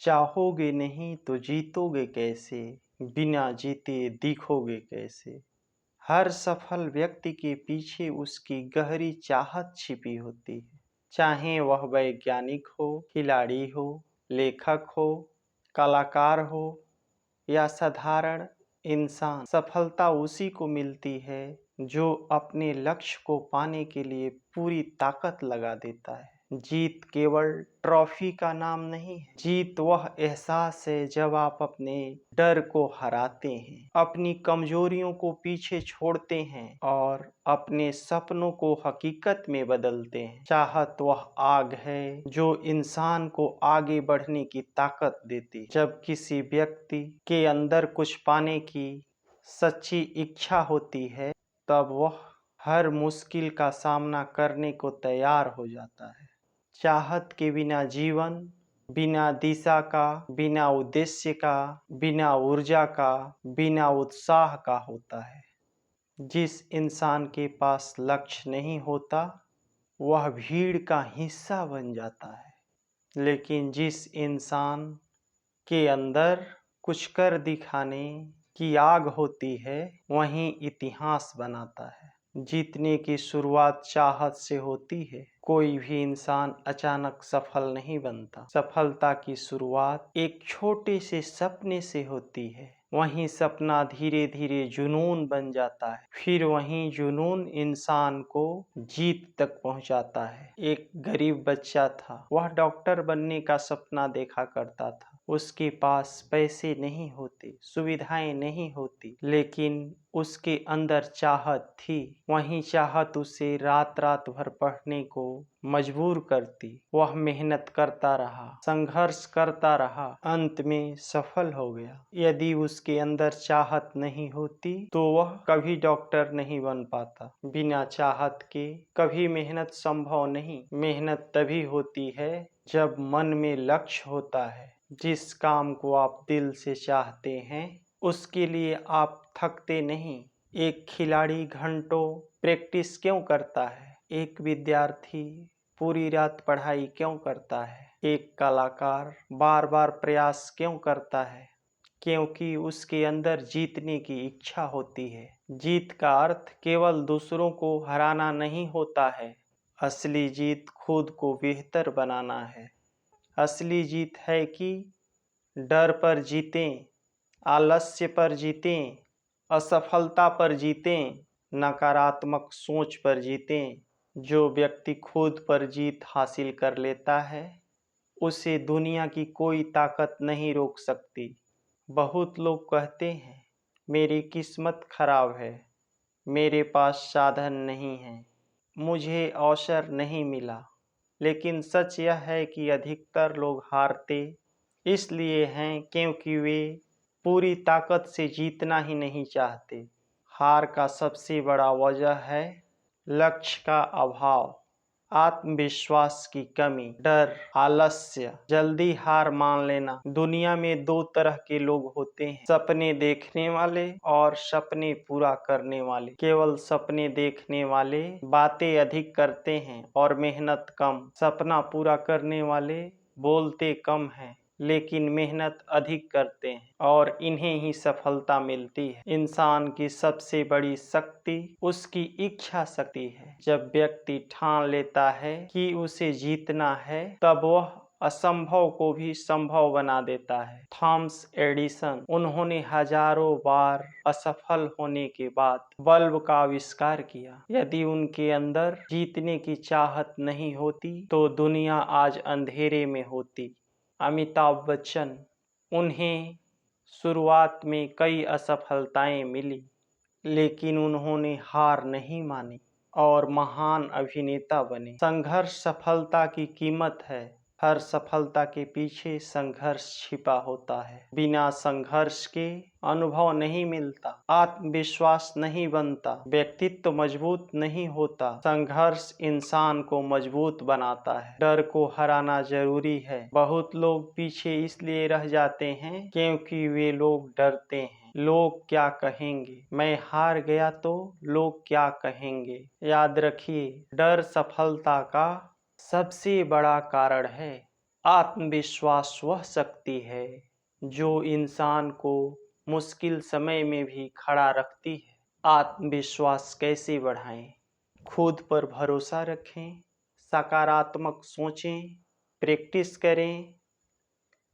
चाहोगे नहीं तो जीतोगे कैसे, बिना जीते दिखोगे कैसे। हर सफल व्यक्ति के पीछे उसकी गहरी चाहत छिपी होती है। चाहे वह वैज्ञानिक हो, खिलाड़ी हो, लेखक हो, कलाकार हो या साधारण इंसान, सफलता उसी को मिलती है जो अपने लक्ष्य को पाने के लिए पूरी ताकत लगा देता है। जीत केवल ट्रॉफी का नाम नहीं है। जीत वह एहसास है जब आप अपने डर को हराते हैं, अपनी कमजोरियों को पीछे छोड़ते हैं और अपने सपनों को हकीकत में बदलते हैं। चाहत वह आग है जो इंसान को आगे बढ़ने की ताकत देती है। जब किसी व्यक्ति के अंदर कुछ पाने की सच्ची इच्छा होती है, तब वह हर मुश्किल का सामना करने को तैयार हो जाता है। चाहत के बिना जीवन बिना दिशा का, बिना उद्देश्य का, बिना ऊर्जा का, बिना उत्साह का होता है। जिस इंसान के पास लक्ष्य नहीं होता, वह भीड़ का हिस्सा बन जाता है। लेकिन जिस इंसान के अंदर कुछ कर दिखाने की आग होती है, वही इतिहास बनाता है। जीतने की शुरुआत चाहत से होती है। कोई भी इंसान अचानक सफल नहीं बनता। सफलता की शुरुआत एक छोटे से सपने से होती है। वही सपना धीरे धीरे जुनून बन जाता है। फिर वही जुनून इंसान को जीत तक पहुंचाता है। एक गरीब बच्चा था। वह डॉक्टर बनने का सपना देखा करता था। उसके पास पैसे नहीं होते, सुविधाएं नहीं होती, लेकिन उसके अंदर चाहत थी। वही चाहत उसे रात रात भर पढ़ने को मजबूर करती। वह मेहनत करता रहा, संघर्ष करता रहा, अंत में सफल हो गया। यदि उसके अंदर चाहत नहीं होती तो वह कभी डॉक्टर नहीं बन पाता। बिना चाहत के कभी मेहनत संभव नहीं। मेहनत तभी होती है जब मन में लक्ष्य होता है। जिस काम को आप दिल से चाहते हैं, उसके लिए आप थकते नहीं। एक खिलाड़ी घंटों प्रैक्टिस क्यों करता है? एक विद्यार्थी पूरी रात पढ़ाई क्यों करता है? एक कलाकार बार बार प्रयास क्यों करता है? क्योंकि उसके अंदर जीतने की इच्छा होती है। जीत का अर्थ केवल दूसरों को हराना नहीं होता है। असली जीत खुद को बेहतर बनाना है। असली जीत है कि डर पर जीतें, आलस्य पर जीतें, असफलता पर जीतें, नकारात्मक सोच पर जीतें। जो व्यक्ति खुद पर जीत हासिल कर लेता है, उसे दुनिया की कोई ताकत नहीं रोक सकती। बहुत लोग कहते हैं, मेरी किस्मत खराब है, मेरे पास साधन नहीं है, मुझे अवसर नहीं मिला। लेकिन सच यह है कि अधिकतर लोग हारते इसलिए हैं क्योंकि वे पूरी ताकत से जीतना ही नहीं चाहते। हार का सबसे बड़ा वजह है लक्ष्य का अभाव, आत्मविश्वास की कमी, डर, आलस्य, जल्दी हार मान लेना। दुनिया में दो तरह के लोग होते हैं, सपने देखने वाले और सपने पूरा करने वाले। केवल सपने देखने वाले बातें अधिक करते हैं और मेहनत कम। सपना पूरा करने वाले बोलते कम हैं लेकिन मेहनत अधिक करते हैं और इन्हें ही सफलता मिलती है। इंसान की सबसे बड़ी शक्ति उसकी इच्छा शक्ति है। जब व्यक्ति ठान लेता है कि उसे जीतना है, तब वह असंभव को भी संभव बना देता है। थॉमस एडिसन, उन्होंने हजारों बार असफल होने के बाद बल्ब का आविष्कार किया। यदि उनके अंदर जीतने की चाहत नहीं होती तो दुनिया आज अंधेरे में होती। अमिताभ बच्चन, उन्हें शुरुआत में कई असफलताएं मिली, लेकिन उन्होंने हार नहीं मानी और महान अभिनेता बने। संघर्ष सफलता की कीमत है। हर सफलता के पीछे संघर्ष छिपा होता है। बिना संघर्ष के अनुभव नहीं मिलता, आत्मविश्वास नहीं बनता, व्यक्तित्व मजबूत नहीं होता। संघर्ष इंसान को मजबूत बनाता है। डर को हराना जरूरी है। बहुत लोग पीछे इसलिए रह जाते हैं क्योंकि वे लोग डरते हैं। लोग क्या कहेंगे, मैं हार गया तो लोग क्या कहेंगे। याद रखिए, डर सफलता का सबसे बड़ा कारण है। आत्मविश्वास वह शक्ति है जो इंसान को मुश्किल समय में भी खड़ा रखती है। आत्मविश्वास कैसे बढ़ाएं? खुद पर भरोसा रखें, सकारात्मक सोचें, प्रैक्टिस करें,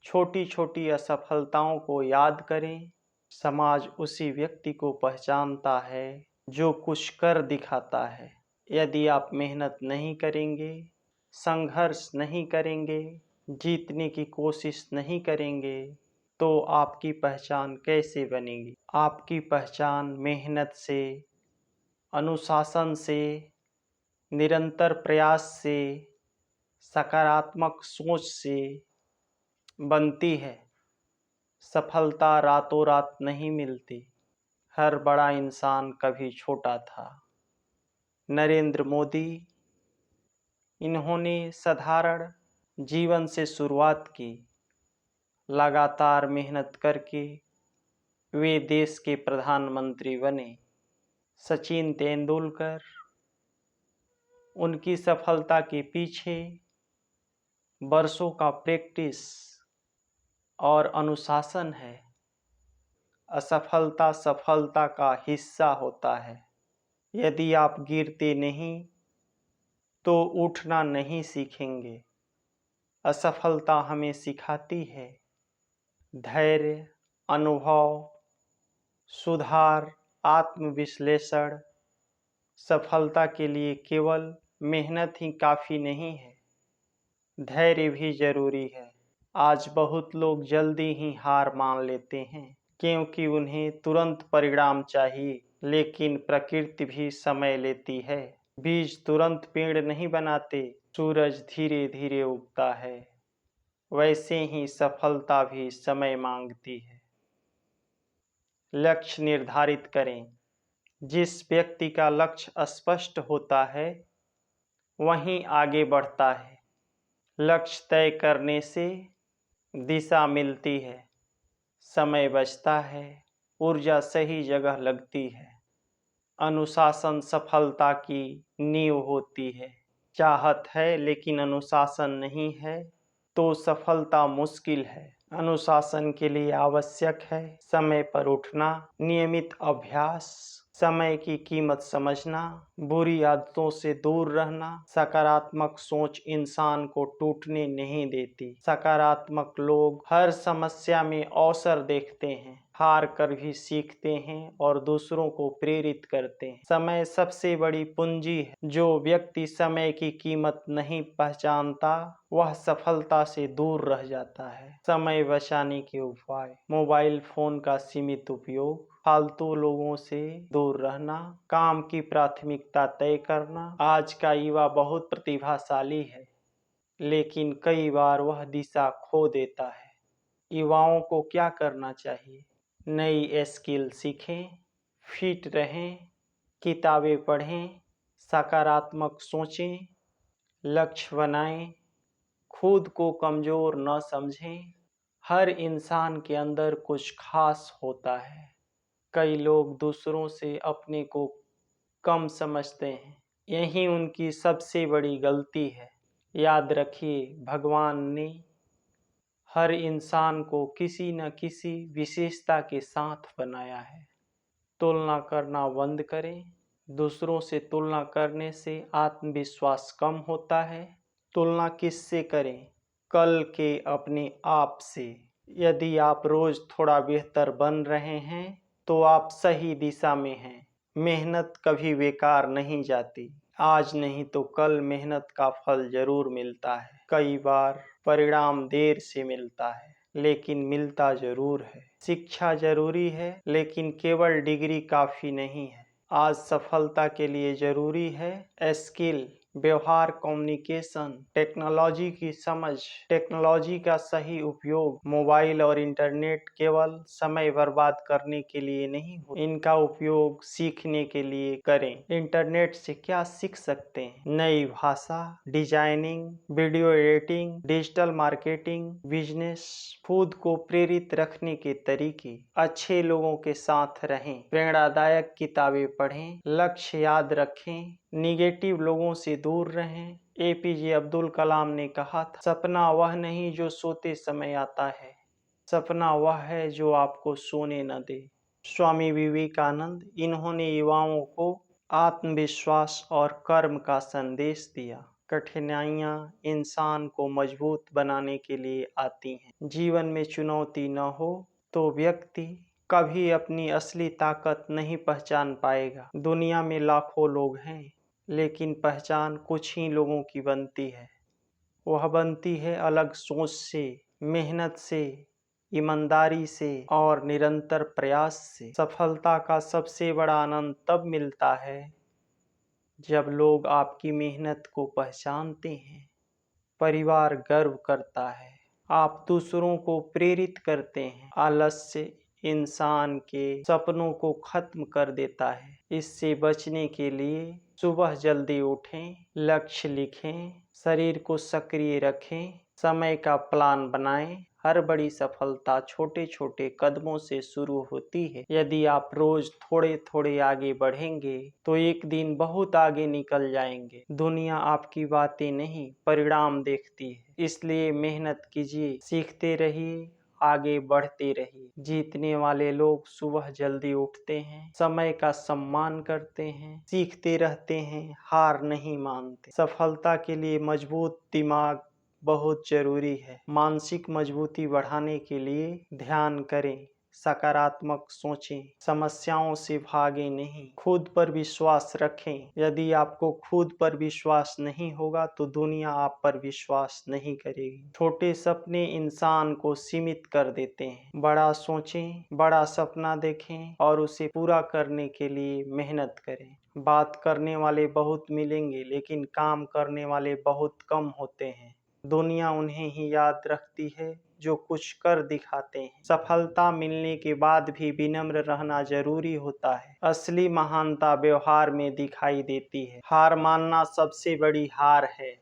छोटी छोटी असफलताओं को याद करें। समाज उसी व्यक्ति को पहचानता है जो कुछ कर दिखाता है। यदि आप मेहनत नहीं करेंगे, संघर्ष नहीं करेंगे, जीतने की कोशिश नहीं करेंगे, तो आपकी पहचान कैसे बनेगी? आपकी पहचान मेहनत से, अनुशासन से, निरंतर प्रयास से, सकारात्मक सोच से बनती है। सफलता रातों रात नहीं मिलती। हर बड़ा इंसान कभी छोटा था। नरेंद्र मोदी, इन्होंने साधारण जीवन से शुरुआत की। लगातार मेहनत करके वे देश के प्रधानमंत्री बने। सचिन तेंदुलकर, उनकी सफलता के पीछे वर्षों का प्रैक्टिस और अनुशासन है। असफलता सफलता का हिस्सा होता है। यदि आप गिरते नहीं तो उठना नहीं सीखेंगे। असफलता हमें सिखाती है धैर्य, अनुभव, सुधार, आत्मविश्लेषण। सफलता के लिए केवल मेहनत ही काफ़ी नहीं है, धैर्य भी जरूरी है। आज बहुत लोग जल्दी ही हार मान लेते हैं क्योंकि उन्हें तुरंत परिणाम चाहिए, लेकिन प्रकृति भी समय लेती है। बीज तुरंत पेड़ नहीं बनाते, सूरज धीरे धीरे उगता है। वैसे ही सफलता भी समय मांगती है। लक्ष्य निर्धारित करें। जिस व्यक्ति का लक्ष्य स्पष्ट होता है वहीं आगे बढ़ता है। लक्ष्य तय करने से दिशा मिलती है, समय बचता है, ऊर्जा सही जगह लगती है। अनुशासन सफलता की नींव होती है। चाहत है लेकिन अनुशासन नहीं है तो सफलता मुश्किल है। अनुशासन के लिए आवश्यक है समय पर उठना, नियमित अभ्यास, समय की कीमत समझना, बुरी आदतों से दूर रहना। सकारात्मक सोच इंसान को टूटने नहीं देती। सकारात्मक लोग हर समस्या में अवसर देखते हैं, हार कर भी सीखते हैं और दूसरों को प्रेरित करते हैं। समय सबसे बड़ी पूंजी है। जो व्यक्ति समय की कीमत नहीं पहचानता वह सफलता से दूर रह जाता है। समय बचाने के उपाय: मोबाइल फोन का सीमित उपयोग, फालतू लोगों से दूर रहना, काम की प्राथमिकता तय करना। आज का युवा बहुत प्रतिभाशाली है लेकिन कई बार वह दिशा खो देता है। युवाओं को क्या करना चाहिए? नई स्किल सीखें, फिट रहें, किताबें पढ़ें, सकारात्मक सोचें, लक्ष्य बनाएं, खुद को कमज़ोर न समझें। हर इंसान के अंदर कुछ खास होता है। कई लोग दूसरों से अपने को कम समझते हैं, यही उनकी सबसे बड़ी गलती है। याद रखिए, भगवान ने हर इंसान को किसी न किसी विशेषता के साथ बनाया है। तुलना करना बंद करें। दूसरों से तुलना करने से आत्मविश्वास कम होता है। तुलना किससे करें? कल के अपने आप से। यदि आप रोज थोड़ा बेहतर बन रहे हैं तो आप सही दिशा में हैं। मेहनत कभी बेकार नहीं जाती। आज नहीं तो कल मेहनत का फल जरूर मिलता है। कई बार परिणाम देर से मिलता है लेकिन मिलता जरूर है। शिक्षा जरूरी है लेकिन केवल डिग्री काफी नहीं है। आज सफलता के लिए जरूरी है स्किल, व्यवहार, कम्युनिकेशन, टेक्नोलॉजी की समझ, टेक्नोलॉजी का सही उपयोग। मोबाइल और इंटरनेट केवल समय बर्बाद करने के लिए नहीं हो, इनका उपयोग सीखने के लिए करें। इंटरनेट से क्या सीख सकते हैं? नई भाषा, designing, video editing, digital marketing, business, खुद को प्रेरित रखने के तरीके। अच्छे लोगों के साथ रहें, प्रेरणादायक किताबें पढ़ें, लक्ष्य याद रखें, निगेटिव लोगों से दूर रहें, एपीजे अब्दुल कलाम ने कहा था, सपना वह नहीं जो सोते समय आता है, सपना वह है जो आपको सोने न दे। स्वामी विवेकानंद, इन्होंने युवाओं को आत्मविश्वास और कर्म का संदेश दिया। कठिनाइयाँ इंसान को मजबूत बनाने के लिए आती हैं। जीवन में चुनौती न हो तो व्यक्ति कभी अपनी असली ताकत नहीं पहचान पाएगा। दुनिया में लाखों लोग हैं, लेकिन पहचान कुछ ही लोगों की बनती है। वह बनती है अलग सोच से, मेहनत से, ईमानदारी से और निरंतर प्रयास से। सफलता का सबसे बड़ा आनंद तब मिलता है जब लोग आपकी मेहनत को पहचानते हैं। परिवार गर्व करता है, आप दूसरों को प्रेरित करते हैं। आलस्य इंसान के सपनों को खत्म कर देता है। इससे बचने के लिए सुबह जल्दी उठें, लक्ष्य लिखें, शरीर को सक्रिय रखें, समय का प्लान बनाएं। हर बड़ी सफलता छोटे छोटे कदमों से शुरू होती है। यदि आप रोज थोड़े थोड़े आगे बढ़ेंगे तो एक दिन बहुत आगे निकल जाएंगे। दुनिया आपकी बातें नहीं, परिणाम देखती है। इसलिए मेहनत कीजिए, सीखते रहिए, आगे बढ़ते रहिए। जीतने वाले लोग सुबह जल्दी उठते हैं, समय का सम्मान करते हैं, सीखते रहते हैं, हार नहीं मानते। सफलता के लिए मजबूत दिमाग बहुत जरूरी है। मानसिक मजबूती बढ़ाने के लिए ध्यान करें, सकारात्मक सोचें, समस्याओं से भागें नहीं, खुद पर विश्वास रखें। यदि आपको खुद पर विश्वास नहीं होगा तो दुनिया आप पर विश्वास नहीं करेगी। छोटे सपने इंसान को सीमित कर देते हैं। बड़ा सोचें, बड़ा सपना देखें और उसे पूरा करने के लिए मेहनत करें। बात करने वाले बहुत मिलेंगे, लेकिन काम करने वाले बहुत कम होते हैं। दुनिया उन्हें ही याद रखती है जो कुछ कर दिखाते हैं। सफलता मिलने के बाद भी विनम्र रहना जरूरी होता है। असली महानता व्यवहार में दिखाई देती है। हार मानना सबसे बड़ी हार है।